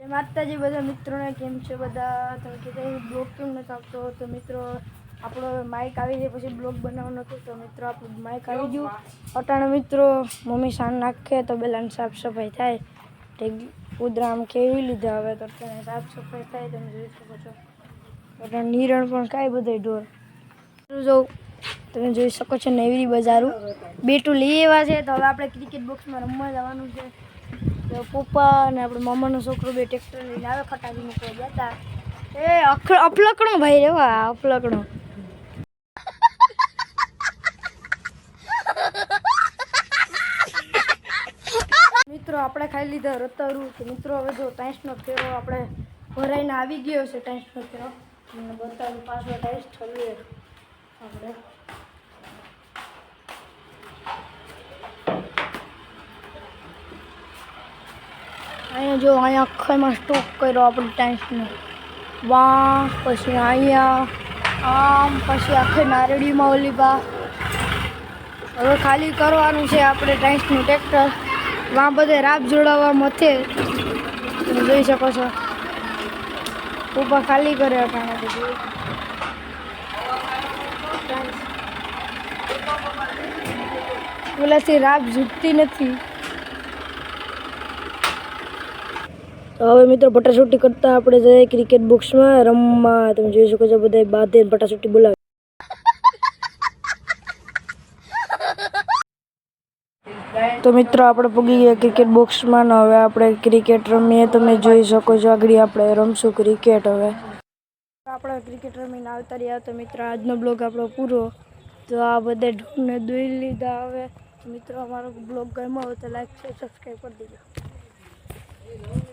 માતાજી બધા મિત્રોને કેમ છે બધા તમે કીધું બ્લોગ કેમ નથી આવતો તો મિત્રો આપણો માઇક આવી જાય પછી બ્લોગ બનાવવાનો હતો તો મિત્રો આપણું માઇક આવી ગયું અટાણે મિત્રો મમ્મી સાન નાખે તો બેલાને સાફ સફાઈ થાય કૂતરા આમ કેવી લીધા હવે તો તેને સાફ સફાઈ થાય તમે જોઈ શકો છો અટાણે નિરણ પણ કાંઈ બધા ઢોર જોઉં તમે જોઈ શકો છો નેવરી બજારું બેટું લઈ આવ્યા છે તો હવે આપણે ક્રિકેટ બોક્સમાં રમવા જવાનું છે તો પપ્પા અને આપણે મામાનો છોકરો બે ટ્રેક્ટર લઈને આવે ખટાવી મૂકવા જતા એ અફલકણો ભાઈ રેવા અફલકણો મિત્રો આપણે ખાઈ લીધા રતારું તો મિત્રો હવે જો ટાઈસનો ફેરો આપણે ભરાઈને આવી ગયો છે ટાઈસનો ફેરો મને બતાવું પાછો ટાઈસ ઠરીએ આપણે અહીંયા જો અહીંયા આખામાં સ્ટોક કર્યો આપણે ટાઈસનો વાહ પછી અહીંયા આમ પછી આખી નારળીમાં ઓલી બા હવે ખાલી કરવાનું છે આપણે ટાઈસનું ટ્રેક્ટર વાં બધે રાબ જોડાવવા મથે તમે જોઈ શકો છો ઉપર ખાલી કરે અટાણે બધું ઓલાથી રાબ ઝૂકતી નથી તો હવે મિત્રો પટાસુટી કરતા આપણે જઈએ ક્રિકેટ બોક્સમાં રમવા તમે જોઈ શકો છો બધા બાંધે પટાસુટી બોલાવે તો મિત્રો આપણે પૂગી ગયા ક્રિકેટ બોક્સમાં ને હવે આપણે ક્રિકેટ રમીએ તમે જોઈ શકો છો આગળ આપણે રમશું ક્રિકેટ હવે આપણે ક્રિકેટ રમીને આવતા રહ્યા તો મિત્રો આજનો બ્લોગ આપણો પૂરો તો આ બધે ઢોરને દોઈ લીધા હવે મિત્રો અમારો બ્લોગ ગમ્યો હોય તો લાઈક શેર સબસ્ક્રાઈબ કરી દેજો